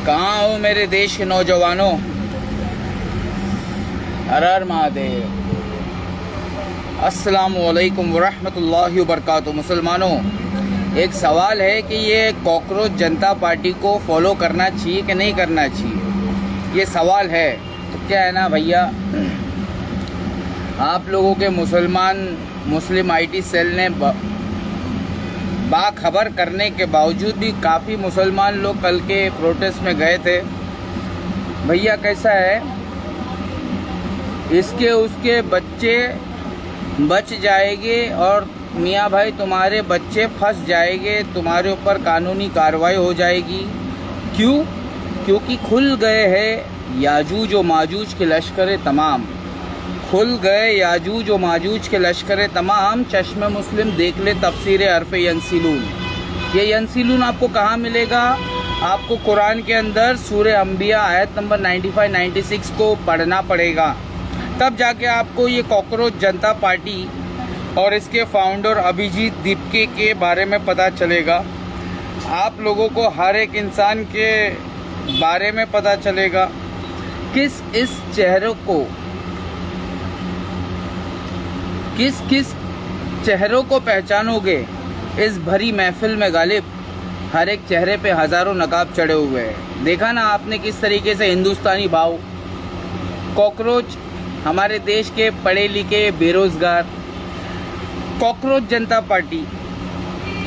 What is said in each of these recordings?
कहाँ हो मेरे देश के नौजवानों। हर हर महादेव। अस्सलामु अलैकुम वरहमतुल्लाहि वबरकातुहू। मुसलमानों, एक सवाल है कि ये कॉकरोच जनता पार्टी को फॉलो करना चाहिए कि नहीं करना चाहिए, ये सवाल है। तो क्या है ना भैया, आप लोगों के मुस्लिम आईटी सेल ने बाखबर करने के बावजूद भी काफ़ी मुसलमान लोग कल के प्रोटेस्ट में गए थे। भैया कैसा है, इसके उसके बच्चे बच जाएंगे और मियाँ भाई तुम्हारे बच्चे फंस जाएंगे, तुम्हारे ऊपर कानूनी कार्रवाई हो जाएगी। क्यों? क्योंकि खुल गए हैं याजूज और माजूज के लश्कर तमाम, खुल गए याजूज और माजूज के लश्कर तमाम। चश्मे मुस्लिम देख ले तफसीर हरफ यंसिलून। ये यंसिलून आपको कहाँ मिलेगा? आपको कुरान के अंदर सूरह अंबिया आयत नंबर 95-96 को पढ़ना पड़ेगा, तब जाके आपको ये कॉकरोच जनता पार्टी और इसके फाउंडर अभिजीत दीपके के बारे में पता चलेगा। आप लोगों को हर एक इंसान के बारे में पता चलेगा। किस चेहरों को पहचानोगे इस भरी महफिल में गालिब? हर एक चेहरे पे हज़ारों नकाब चढ़े हुए हैं। देखा ना आपने किस तरीके से हिंदुस्तानी भाव, कॉकरोच हमारे देश के पढ़े लिखे बेरोज़गार, कॉकरोच जनता पार्टी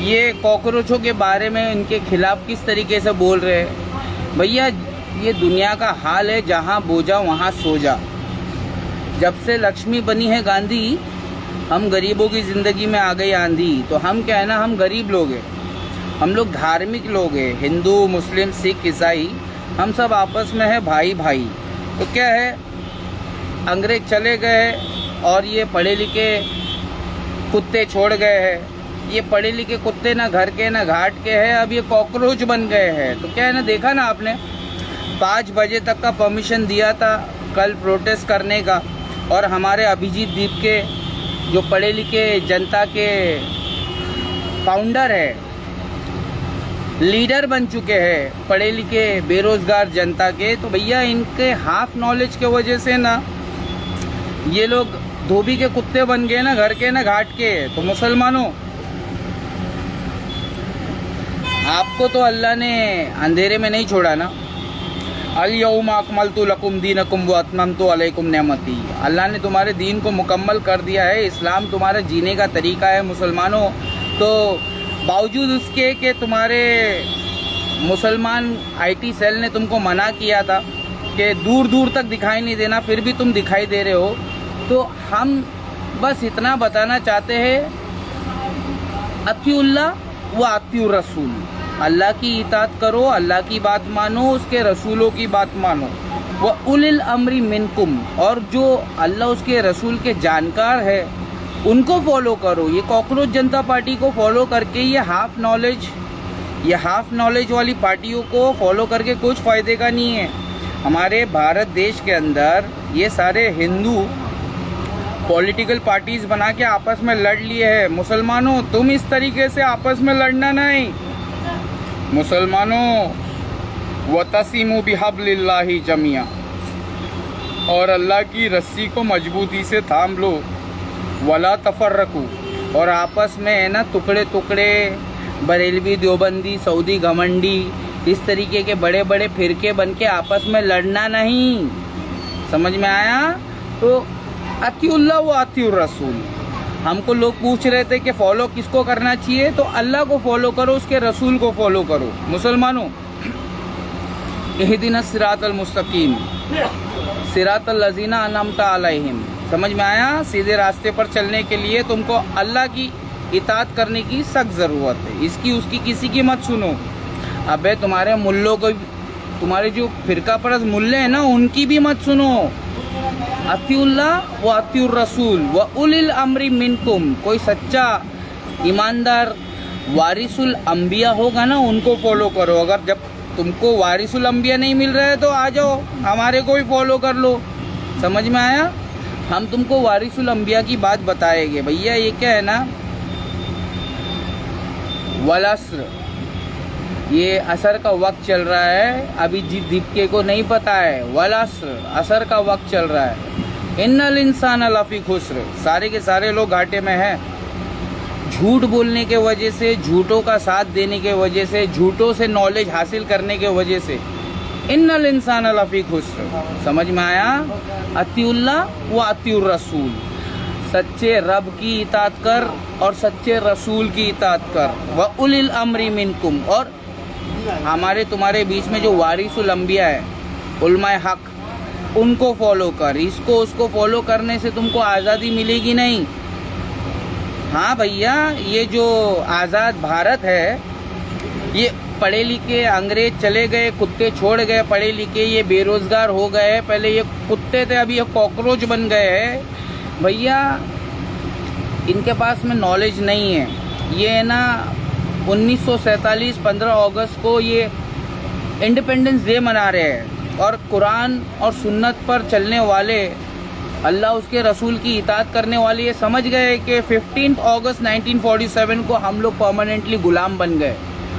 ये कॉकरोचों के बारे में इनके खिलाफ किस तरीके से बोल रहे हैं। भैया ये दुनिया का हाल है, जहाँ बोझा वहाँ सो जा। जब से लक्ष्मी बनी है गांधी, हम गरीबों की ज़िंदगी में आ गई आंधी। तो हम क्या है ना, हम गरीब लोग हैं, हम लोग धार्मिक लोग हैं, हिंदू मुस्लिम सिख ईसाई हम सब आपस में है भाई भाई। तो क्या है, अंग्रेज चले गए और ये पढ़े लिखे कुत्ते छोड़ गए हैं। ये पढ़े लिखे कुत्ते ना घर के ना घाट के हैं, अब ये कॉकरोच बन गए हैं। तो क्या है ना, देखा ना आपने 5 बजे तक का परमिशन दिया था कल प्रोटेस्ट करने का, और हमारे अभिजीत दीपके जो पढ़े लिखे जनता के फाउंडर है, लीडर बन चुके हैं पढ़े लिखे बेरोज़गार जनता के, तो भैया इनके हाफ नॉलेज के वजह से ना ये लोग धोबी के कुत्ते बन गए ना, घर के ना घाट के। तो मुसलमानों, आपको तो अल्लाह ने अंधेरे में नहीं छोड़ा ना। अल-यौमा अकमलतु लकुम दीनकुम व अतममतु अलैकुम नेमती। अल्लाह ने तुम्हारे दीन को मुकम्मल कर दिया है। इस्लाम तुम्हारा जीने का तरीका है मुसलमानों। तो बावजूद उसके कि तुम्हारे मुसलमान आईटी सेल ने तुमको मना किया था कि दूर दूर तक दिखाई नहीं देना, फिर भी तुम दिखाई दे रहे हो। तो हम बस इतना बताना चाहते हैं, अतिउल्लाह व अतिउर रसूल, अल्लाह की इताअत करो, अल्लाह की बात मानो, उसके रसूलों की बात मानो। व उलिल अम्री मिनकुम, और जो अल्लाह उसके रसूल के जानकार है उनको फॉलो करो। ये कॉकरोच जनता पार्टी को फॉलो करके ये हाफ नॉलेज वाली पार्टियों को फॉलो करके कुछ फ़ायदे का नहीं है। हमारे भारत देश के अंदर ये सारे हिंदू पॉलिटिकल पार्टीज बना के आपस में लड़ लिए हैं। मुसलमानों, तुम इस तरीके से आपस में लड़ना नहीं। मुसलमानों, वतसिमु बिहब्लिल्लाहि जमिया, और अल्लाह की रस्सी को मजबूती से थाम लो। वला तफर्रकू, और आपस में है ना टुकड़े टुकड़े, बरेलवी देवबंदी सऊदी घमंडी इस तरीके के बड़े बड़े फिरके बन के आपस में लड़ना नहीं। समझ में आया? तो अतिउल्लाह व अतिउर रसूल। हमको लोग पूछ रहे थे कि फॉलो किसको करना चाहिए, तो अल्लाह को फॉलो करो, उसके रसूल को फॉलो करो। मुसलमानों, इहदिनस सिरातल मुस्तकीम सिरातल लज़ीना अनअमता अलैहिम। समझ में आया? सीधे रास्ते पर चलने के लिए तुमको अल्लाह की इताअत करने की सख्त ज़रूरत है, इसकी उसकी किसी की मत सुनो। अबे तुम्हारे मुल्लों को, तुम्हारे जो फ़िरका परस्त मुल्ले हैं ना, उनकी भी मत सुनो। अतिउल्लाह व अतिउर रसूल व उलिल अम्री मिनकुम। कोई सच्चा ईमानदार वारिसुल अंबिया होगा ना, उनको फॉलो करो। अगर जब तुमको वारिसुल अंबिया नहीं मिल रहा है तो आ जाओ, हमारे को भी फॉलो कर लो। समझ में आया? हम तुमको वारिसुल अंबिया की बात बताएंगे। भैया ये क्या है ना, वलस्र ये असर का वक्त चल रहा है, अभिजीत दीपके को नहीं पता है। वल अस्र, असर का वक्त चल रहा है। इन्नल इंसान लफी खुस्र, सारे के सारे लोग घाटे में हैं। झूठ बोलने के वजह से, झूठों का साथ देने के वजह से, झूठों से नॉलेज हासिल करने के वजह से इन्नल इंसान लफी खुस्र। समझ में आया? अतिउल्लाह व अतिउर रसूल, सच्चे रब की इताअत कर और सच्चे रसूल की इताअत कर। व उलिल अम्री मिनकुम, और हमारे तुम्हारे बीच में जो वारिसुल अंबिया है, उलमाए हक, उनको फॉलो कर। इसको उसको फॉलो करने से तुमको आज़ादी मिलेगी नहीं। हाँ भैया, ये जो आज़ाद भारत है, ये पढ़े लिखे अंग्रेज चले गए, कुत्ते छोड़ गए पढ़े लिखे, ये बेरोजगार हो गए। पहले ये कुत्ते थे, अभी ये कॉकरोच बन गए हैं। भैया इनके पास में नॉलेज नहीं है। ये है ना 1947 15 अगस्त को ये इंडिपेंडेंस डे मना रहे हैं, और कुरान और सुन्नत पर चलने वाले, अल्लाह उसके रसूल की इताअत करने वाले ये समझ गए कि 15 अगस्त 1947 को हम लोग परमानेंटली गुलाम बन गए।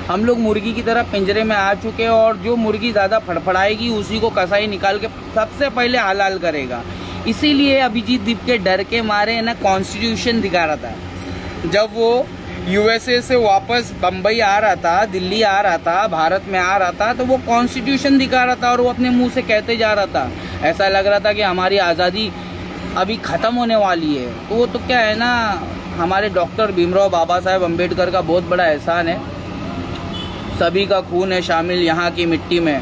हम लोग मुर्गी की तरह पिंजरे में आ चुके हैं, और जो मुर्गी ज़्यादा फड़फड़ाएगी उसी को कसाई निकाल के सबसे पहले हलाल करेगा। इसीलिए अभिजीत दीपके डर के मारे ना कॉन्स्टिट्यूशन दिखा रहा था। जब वो यूएसए से वापस बम्बई आ रहा था, दिल्ली आ रहा था, भारत में आ रहा था, तो वो कॉन्स्टिट्यूशन दिखा रहा था और वो अपने मुंह से कहते जा रहा था। ऐसा लग रहा था कि हमारी आज़ादी अभी ख़त्म होने वाली है। तो वो तो क्या है ना, हमारे डॉक्टर भीमराव बाबा साहेब अम्बेडकर का बहुत बड़ा एहसान है। सभी का खून है शामिल यहाँ की मिट्टी में,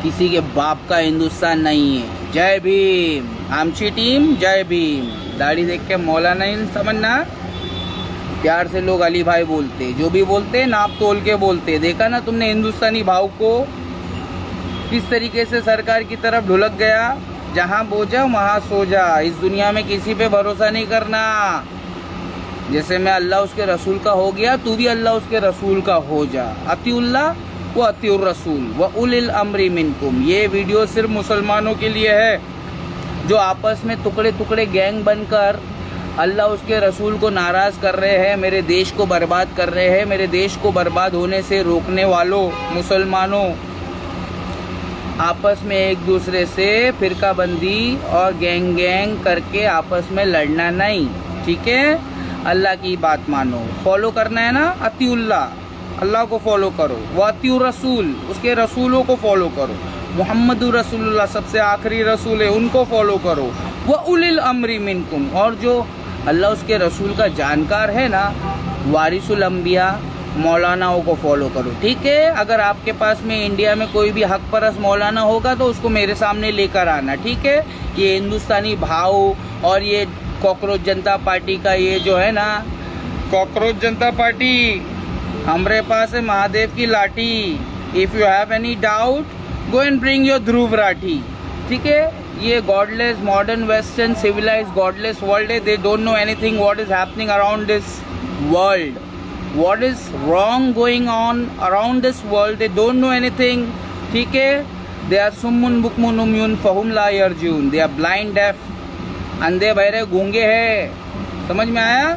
किसी के बाप का हिंदुस्तान नहीं है। जय भीम। आमची टीम जय भीम। दाढ़ी देख के मौलाना नहीं समझना, प्यार से लोग अली भाई बोलते, जो भी बोलते नाप तोल के बोलते। देखा ना तुमने हिंदुस्तानी भाव को किस तरीके से सरकार की तरफ ढुलक गया। जहाँ बोझा वहाँ सो जा। इस दुनिया में किसी पे भरोसा नहीं करना। जैसे मैं अल्लाह उसके रसूल का हो गया, तू भी अल्लाह उसके रसूल का हो जा। अतिउल्लाह व अतिउर रसूल व उलिल अम्री मिनकुम। ये वीडियो सिर्फ मुसलमानों के लिए है जो आपस में टुकड़े टुकड़े गैंग बनकर अल्लाह उसके रसूल को नाराज़ कर रहे हैं, मेरे देश को बर्बाद कर रहे हैं। मेरे देश को बर्बाद होने से रोकने वालों मुसलमानों, आपस में एक दूसरे से फिरकाबंदी और गैंग गैंग करके आपस में लड़ना नहीं, ठीक है? अल्लाह की बात मानो, फॉलो करना है ना। अतिउल्लाह, अल्लाह को फॉलो करो। व अतिउर रसूल, उसके रसूलों को फॉलो करो। मुहम्मदुर रसूलुल्लाह सबसे आखिरी रसूल है, उनको फॉलो करो। व उलिल अम्री मिनकुम, और जो अल्लाह उसके रसूल का जानकार है ना, वारिसुल अंबिया, मौलानाओं को फॉलो करो, ठीक है? अगर आपके पास में इंडिया में कोई भी हक परस्त मौलाना होगा तो उसको मेरे सामने लेकर आना, ठीक है? ये हिंदुस्तानी भाव और ये कॉकरोच जनता पार्टी का ये जो है ना, कॉकरोच जनता पार्टी, हमारे पास है महादेव की लाठी। If you have any doubt go and bring your Dhruv Rathee, ठीक है? ये godless modern western civilised godless world है। They don't know anything what is happening around this world, what is wrong going on around this world. They don't know anything, ठीक है? They are summun bukmun umyun fahum la yarjun. They are blind, deaf, अंधे बहरे गूंगे हैं। समझ में आया?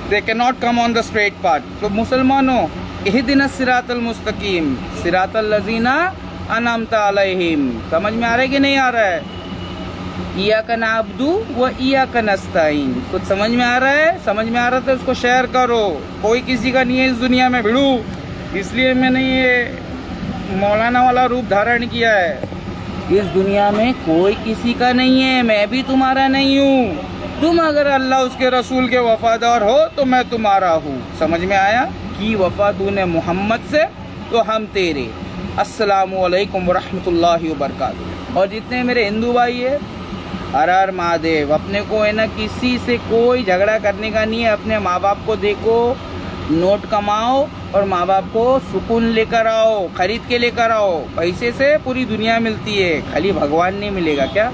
They cannot come on the straight path. तो मुसलमानों, इहदिना सिरातल मुस्तकीम सिरातल लजीना अनअमता अलैहिम। समझ में आ रहा है कि नहीं आ रहा है? इय्याका नअब्दु व इय्याका नस्तईन। कुछ समझ में आ रहा है? समझ में आ रहा था उसको शेयर करो। कोई किसी का नहीं है इस दुनिया में भिड़ू, इसलिए मैंने ये मौलाना वाला रूप धारण किया है। इस दुनिया में कोई किसी का नहीं है, मैं भी तुम्हारा नहीं हूँ। तुम अगर अल्लाह उसके रसूल के वफादार हो तो मैं तुम्हारा हूँ। समझ में आया? कि वफा तूने मोहम्मद से तो हम तेरे। अस्सलामु अलैकुम वरहमतुल्लाहि वबरकातुहू। और जितने मेरे हिंदू भाई है, हर हर महादेव। अपने को है ना किसी से कोई झगड़ा करने का नहीं है। अपने माँ बाप को देखो, नोट कमाओ और माँ बाप को सुकून लेकर आओ, खरीद के लेकर आओ। पैसे से पूरी दुनिया मिलती है, खाली भगवान नहीं मिलेगा क्या?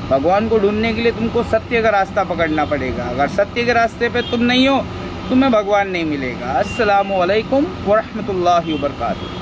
भगवान को ढूंढने के लिए तुमको सत्य का रास्ता पकड़ना पड़ेगा। अगर सत्य के रास्ते पे तुम नहीं हो, तुम्हें भगवान नहीं मिलेगा। अस्सलामु अलैकुम वरहमतुल्लाहि वबरकातुहू।